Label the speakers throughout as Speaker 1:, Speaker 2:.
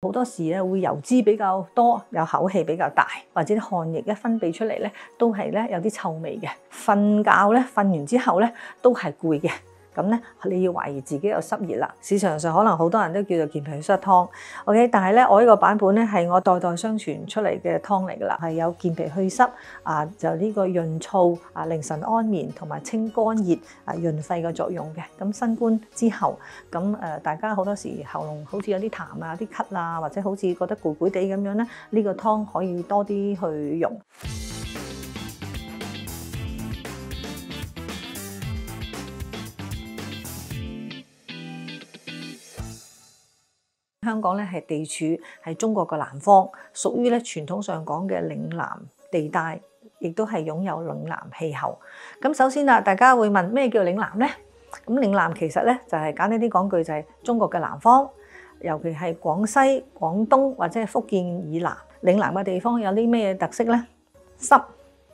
Speaker 1: 好多時咧會油脂比較多，有口氣比較大，或者啲汗液咧分泌出嚟咧都係咧有啲臭味嘅。瞓覺咧，瞓完之後咧都係攰嘅。咁咧，你要懷疑自己有濕熱啦。市場上可能好多人都叫做健脾祛濕湯，OK， 但係咧我呢個版本咧係我代代相傳出嚟嘅湯嚟噶啦，係有健脾祛濕就呢個潤燥凌晨安眠同埋清肝熱潤肺嘅作用嘅。咁新冠之後，咁大家好多時喉嚨好似有啲痰啊、啲咳啊，或者好似覺得攰攰地咁樣咧，呢個湯可以多啲去用。香港咧係地處喺中國嘅南方，屬於咧傳統上講嘅嶺南地帶，亦都係擁有嶺南氣候。咁首先大家會問咩叫嶺南呢？咁嶺南其實咧就係簡單啲講句就係中國嘅南方，尤其係廣西、廣東或者係福建以南。嶺南嘅地方有啲咩特色呢？濕。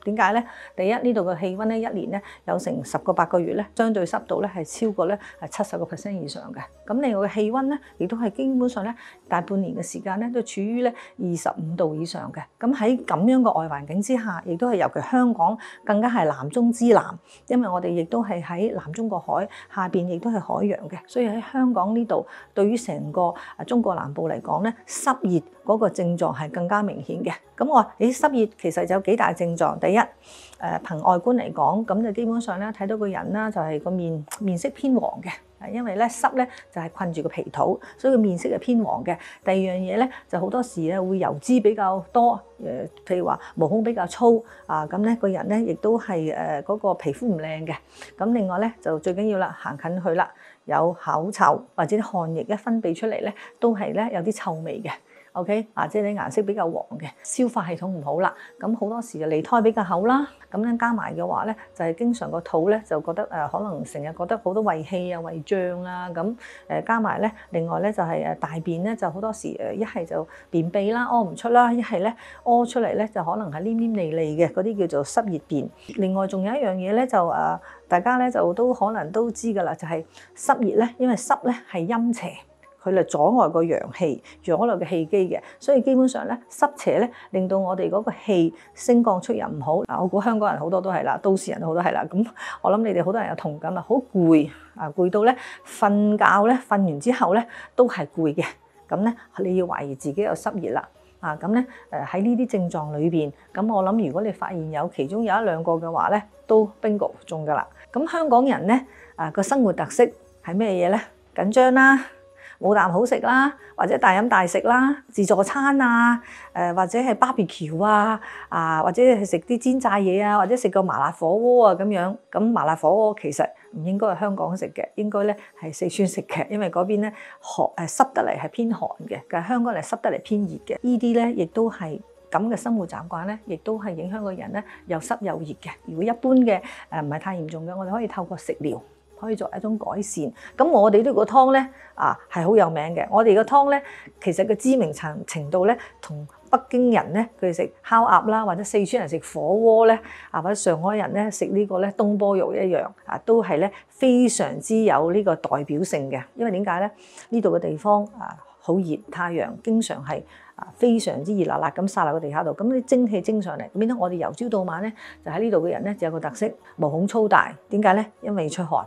Speaker 1: 點解咧？第一，呢度嘅氣温咧一年咧有成10個8個月咧，相對濕度咧係超過咧70% 以上嘅。咁另外嘅氣温咧，亦都係基本上咧大半年嘅時間咧都處於咧25度以上嘅。咁喺咁樣嘅外環境之下，亦都係尤其香港更加係南中之南，因為我哋亦都係喺南中國海下邊，亦都係海洋嘅，所以喺香港呢度對於成個中國南部嚟講咧，濕熱嗰個症狀係更加明顯嘅。咁我話濕熱其實有幾大症狀？第一，憑外觀嚟講，咁就基本上咧睇到個人啦，就係個面色偏黃嘅，因為咧濕咧就係困住個皮土，所以個面色係偏黃嘅。第二樣嘢咧就好多時咧會油脂比較多，譬如話毛孔比較粗咁咧個人咧亦都係嗰個皮膚唔靚嘅。咁另外咧就最緊要啦，行近去啦，有口臭或者啲汗液一分泌出嚟咧，都係咧有啲臭味嘅。OK， 即係你顏色比較黃嘅，消化系統唔好啦，咁好多時就脷苔比較厚啦，咁樣加埋嘅話咧，就係經常個肚咧就覺得可能成日覺得好多胃氣啊、胃脹啦，咁加埋咧，另外咧就係大便咧就好多時一係就便秘啦，屙唔出啦，一係咧屙出嚟咧就可能係黏黏膩膩嘅，嗰啲叫做濕熱便。另外仲有一樣嘢咧就大家咧就都可能都知㗎啦，就係濕熱咧，因為濕咧係陰邪。佢嚟阻礙個陽氣，阻礙個氣機嘅，所以基本上咧濕邪咧令到我哋嗰個氣升降出入唔好。我估香港人好多都係啦，都市人好多係啦。咁我諗你哋好多人有同感啊，好攰攰到咧瞓覺咧瞓完之後咧都係攰嘅。咁咧你要懷疑自己有濕熱啦。咁咧喺呢啲症狀裏邊，咁我諗如果你發現有其中有一兩個嘅話咧，都 bingo 中㗎啦。咁香港人咧個生活特色係咩嘢咧？緊張啦。冇啖好食啦，或者大飲大食啦，自助餐啊，或者係 BBQ 啊，或者係食啲煎炸嘢啊，或者食個麻辣火鍋啊咁樣。咁麻辣火鍋其實唔應該係香港食嘅，應該咧係四川食嘅，因為嗰邊咧濕得嚟係偏寒嘅，但係香港嚟濕得嚟偏熱嘅。呢啲咧亦都係咁嘅生活習慣咧，亦都係影響個人咧又濕又熱嘅。如果一般嘅唔係太嚴重嘅，我哋可以透過食療。可以作為一種改善。咁我哋呢個湯咧係好有名嘅。我哋個湯咧其實個知名程度咧，同北京人咧佢哋食烤鴨啦，或者四川人食火鍋咧，或者上海人咧食呢個咧東坡肉一樣都係咧非常之有呢個代表性嘅。因為點解咧？呢度嘅地方好熱，太陽經常係非常之熱辣辣咁曬落個地下度，咁啲蒸氣蒸上嚟，變咗我哋由朝到晚咧就喺呢度嘅人咧就有個特色，毛孔粗大。點解咧？因為出汗。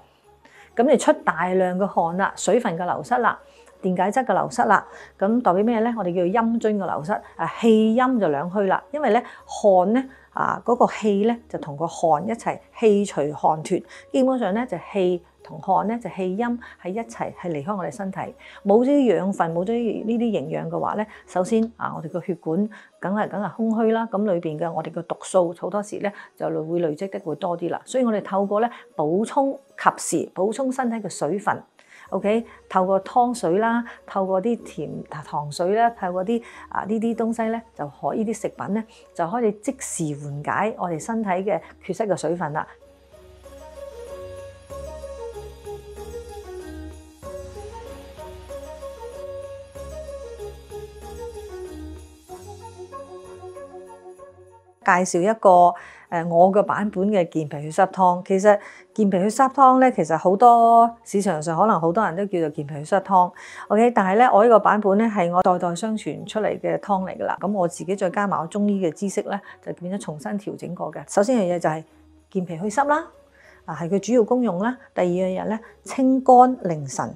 Speaker 1: 咁你出大量嘅汗啦，水分嘅流失啦，電解質嘅流失啦，咁代表咩咧？我哋叫做陰津嘅流失，氣陰就兩虛啦。因為咧汗咧嗰個氣咧就同個汗一齊氣隨汗脫，基本上咧就氣同汗咧就氣陰喺一齊係離開我哋身體，冇咗啲養分，冇咗呢啲營養嘅話咧，首先我哋個血管梗係空虛啦，咁裏邊嘅我哋嘅毒素好多時咧就會累積得會多啲啦，所以我哋透過咧補充及時補充身體嘅水分 ，OK， 透過湯水啦，透過啲甜糖水啦，透過啲呢啲東西咧，就可呢啲食品咧就可以即時緩解我哋身體嘅缺失嘅水分啦。介紹一個我嘅版本嘅健脾血濕湯。其實健脾血濕湯咧，其實好多市場上可能好多人都叫做健脾血濕湯。OK， 但係咧我呢個版本咧係我代代相傳出嚟嘅湯嚟㗎啦。咁我自己再加埋我中醫嘅知識咧，就變咗重新調整過嘅。首先一樣嘢就係健脾祛濕啦，係佢主要功用啦。第二樣嘢咧，清肝寧神。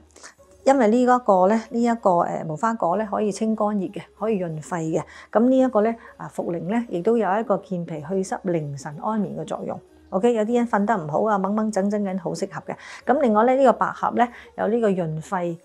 Speaker 1: 因為呢一個咧，無花果咧可以清肝熱嘅，可以潤肺嘅。咁呢一個咧茯苓咧，亦都有一個健脾祛濕、寧神安眠嘅作用。OK， 有啲人瞓得唔好啊，掹掹整整緊好適合嘅。咁另外咧，呢個百合咧有呢個潤肺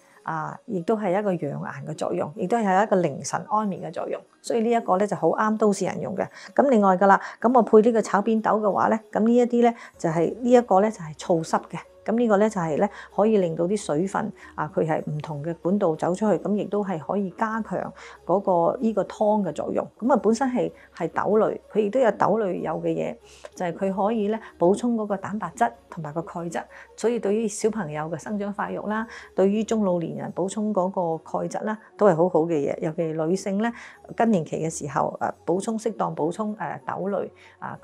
Speaker 1: 亦都係一個養顏嘅作用，亦都係一個寧神安眠嘅作用。所以呢一個咧就好啱都市人用嘅。咁另外㗎啦，咁我配呢個炒扁豆嘅話咧，咁呢一啲咧就係呢一個咧就係燥濕嘅。咁呢個咧就係咧可以令到啲水分佢係唔同嘅管道走出去，咁亦都係可以加強嗰個呢個湯嘅作用。咁啊本身係豆類，佢亦都有豆類有嘅嘢，就係佢可以咧補充嗰個蛋白質同埋個鈣質，所以對於小朋友嘅生長發育啦，對於中老年人補充嗰個鈣質啦，都係好好嘅嘢。尤其女性咧更年期嘅時候適當補充豆類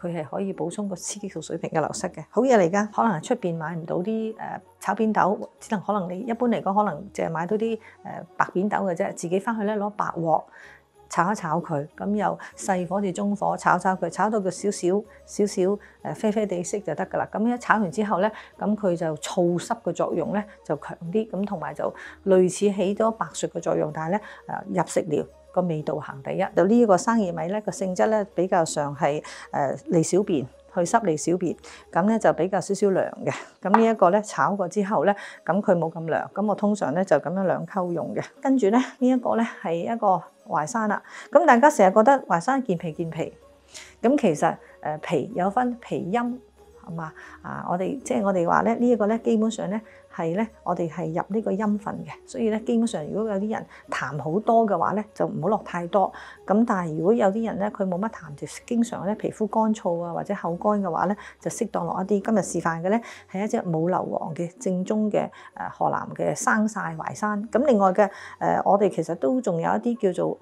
Speaker 1: 佢係可以補充個雌激素水平嘅流失嘅，好嘢嚟㗎。可能係出邊買唔到啲炒扁豆，只能可能你一般嚟講可能淨係買到啲白扁豆嘅啫，自己翻去咧攞白鑊炒一炒佢，咁由細火至中火炒佢，炒到佢少少啡啡地色就得㗎啦。咁一炒完之後咧，咁佢就燥濕嘅作用咧就強啲，咁同埋就類似起咗白術嘅作用，但係咧入食療個味道行第一。就呢個生薏米咧個性質咧比較上係利小便。去濕利小便，咁咧就比較少涼嘅。咁呢一個咧炒過之後咧，咁佢冇咁涼。咁我通常咧就咁樣兩溝用嘅。跟住咧呢一個咧係一個淮山啦。咁大家成日覺得淮山健脾，咁其實脾有分脾陰係嘛？我哋話咧呢一個咧基本上咧係咧我哋係入呢個陰分嘅，所以咧基本上如果有啲人痰好多嘅話咧，就唔好落太多。咁但係如果有啲人咧佢冇乜痰，就經常咧皮膚乾燥啊或者口乾嘅話咧，就適當落一啲。今日示範嘅咧係一隻冇硫磺嘅正宗嘅河南嘅生曬淮山。咁另外嘅我哋其實都仲有一啲叫做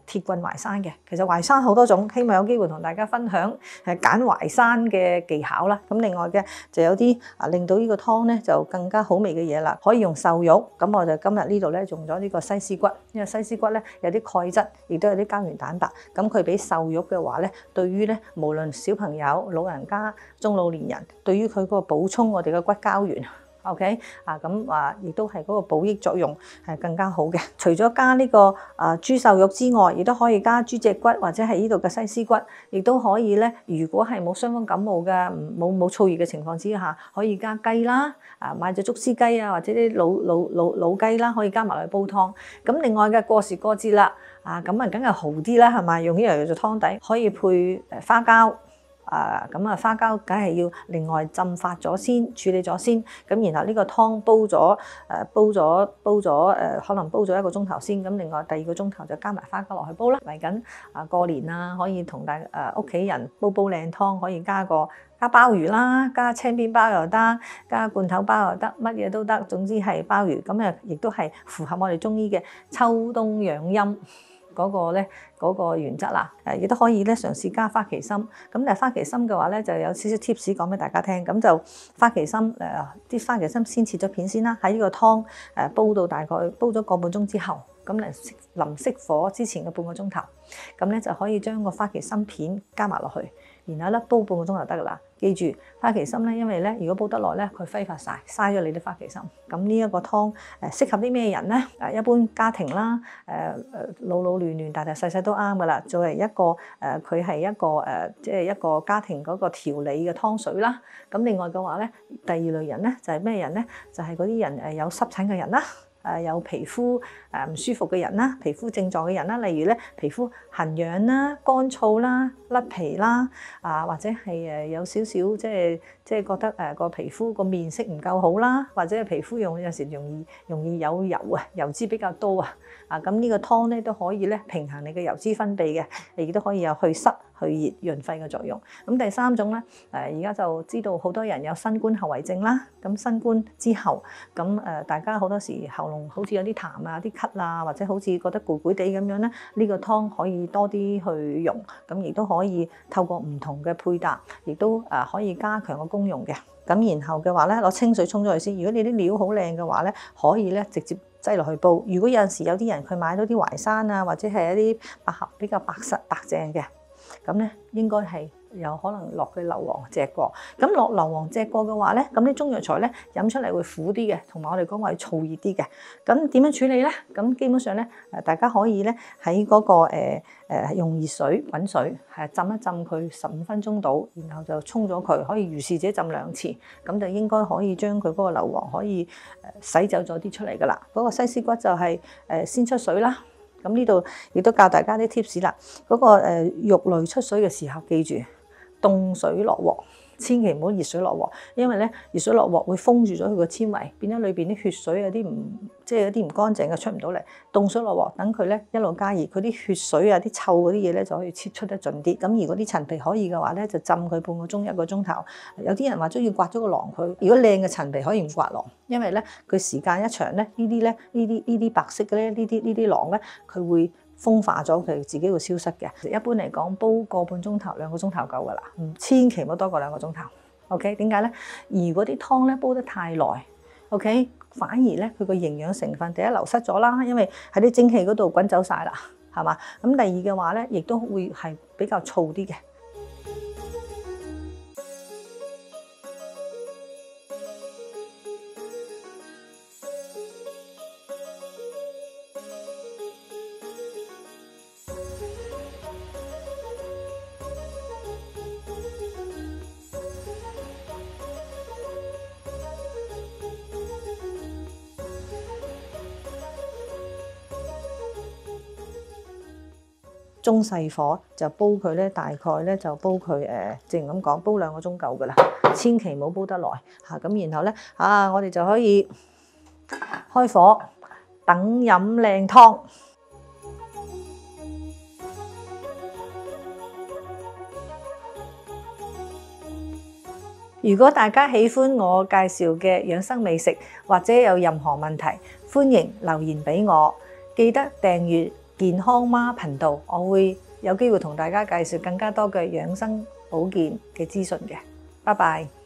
Speaker 1: 鐵棍淮山嘅。其實淮山好多種，希望有機會同大家分享揀淮山嘅技巧啦。咁另外嘅就有啲令到呢個湯咧就更加好味嘅嘢啦。可以用瘦肉，咁我就今日呢度咧用咗呢個西施骨，因為西施骨咧有啲鈣質，亦都有啲膠原蛋白。咁佢比瘦肉嘅話咧，對於咧無論小朋友、老人家、中老年人，對於佢嗰個補充我哋嘅骨膠原。OK 亦都係嗰個補益作用係更加好嘅。除咗加呢個豬瘦肉之外，亦都可以加豬脊骨或者係呢度嘅西施骨，亦都可以咧。如果係冇傷風感冒嘅，冇燥熱嘅情況之下，可以加雞啦，買隻竹絲雞啊，或者啲老雞啦，可以加埋去煲湯。咁另外嘅過時過節啦，咁梗係豪啲啦，係咪？用呢樣做湯底，可以配花膠。花膠梗係要另外浸發咗先，處理咗先，咁然後呢個湯煲咗可能煲咗1個鐘頭先，咁另外第2個鐘頭就加埋花膠落去煲啦。嚟緊過年啦，可以同屋企人煲靚湯，可以加鮑魚啦，加青邊鮑又得，加罐頭鮑又得，乜嘢都得，總之係鮑魚。咁亦都係符合我哋中醫嘅秋冬養陰嗰個原則啦。亦都可以咧嘗試加花旗參。咁但係花旗參嘅話咧，就有少少 tips 講俾大家聽。咁就花旗參啲花旗參先切咗片先啦，喺呢個湯煲到大概煲咗個半鐘之後，咁臨熄火之前嘅半個鐘頭，咁咧就可以將個花旗參片加埋落去，然後咧煲半個鐘就得噶啦。記住花旗參咧，因為咧如果煲得耐咧，佢揮發晒，嘥咗你啲花旗參。咁呢一個湯適合啲咩人咧？一般家庭啦，老嫩大細都啱噶啦。作為一個佢係一個即係一個家庭嗰個調理嘅湯水啦。咁另外嘅話咧，第二類人咧就係咩人咧？就係嗰啲人有濕疹嘅人啦。有皮膚唔舒服嘅人啦，皮膚症狀嘅人啦，例如咧皮膚痕癢啦、乾燥啦、甩皮啦，或者係有少少即係覺得個皮膚個面色唔夠好啦，或者係皮膚有時容易有油油脂比較多咁呢個湯咧都可以咧平衡你嘅油脂分泌嘅，亦都可以有去濕、去熱、潤肺嘅作用。咁第三種咧，而家就知道好多人有新冠後遺症啦。咁新冠之後，咁大家好多時喉嚨好似有啲痰啊、啲咳啊，或者好似覺得攰攰地咁樣咧，呢個湯可以多啲去用，咁亦都可可以透過唔同嘅配搭，亦都可以加強個功用嘅。咁然後嘅話咧，攞清水沖咗佢先。如果你啲料好靚嘅話咧，可以咧直接擠落去煲。如果有陣時有啲人佢買到啲淮山啊，或者係一啲百合比較白實白淨嘅，咁咧應該係有可能落去硫磺炙過。咁落硫磺炙過嘅話咧，咁啲中藥材咧飲出嚟會苦啲嘅，同埋我哋講話係燥熱啲嘅。咁點樣處理咧？咁基本上咧，大家可以咧喺嗰個用熱水滾水浸一浸佢15分鐘到，然後就沖咗佢，可以如是者浸2次，咁就應該可以將佢嗰個硫磺可以洗走咗啲出嚟噶啦。嗰個西施骨就係先出水啦。咁呢度亦都教大家啲 tips 啦。嗰個肉類出水嘅時候，記住凍水落鑊，千祈唔好熱水落鑊，因為咧熱水落鑊會封住咗佢個纖維，變咗裏邊啲血水有啲有啲唔乾淨嘅出唔到嚟。凍水落鑊，等佢咧一路加熱，佢啲血水啊、啲臭嗰啲嘢咧就可以切出得盡啲。咁如果啲陳皮可以嘅話咧，就浸佢半個鐘1個鐘頭。有啲人話中意刮咗個囊佢，如果靚嘅陳皮可以唔刮囊，因為咧佢時間一長咧，呢啲白色嘅咧，呢啲囊咧，佢會風化咗，佢自己會消失嘅。一般嚟講，煲個半鐘頭、2個鐘頭夠噶啦，千祈唔好多過2個鐘頭。OK， 點解咧？如果啲湯咧煲得太耐 ，OK， 反而咧佢個營養成分第一流失咗啦，因為喺啲蒸氣嗰度滾走晒啦，係嘛？咁第二嘅話咧，亦都會係比較燥啲嘅。中細火就煲佢咧，大概咧就煲佢正如咁講，煲2個鐘夠噶啦，千祈唔好煲得耐嚇。咁然後咧我哋就可以開火等飲靚湯。如果大家喜歡我介紹嘅養生美食，或者有任何問題，歡迎留言俾我。記得訂閱健康媽頻道，我會有機會同大家介紹更加多嘅養生保健嘅資訊嘅。拜拜。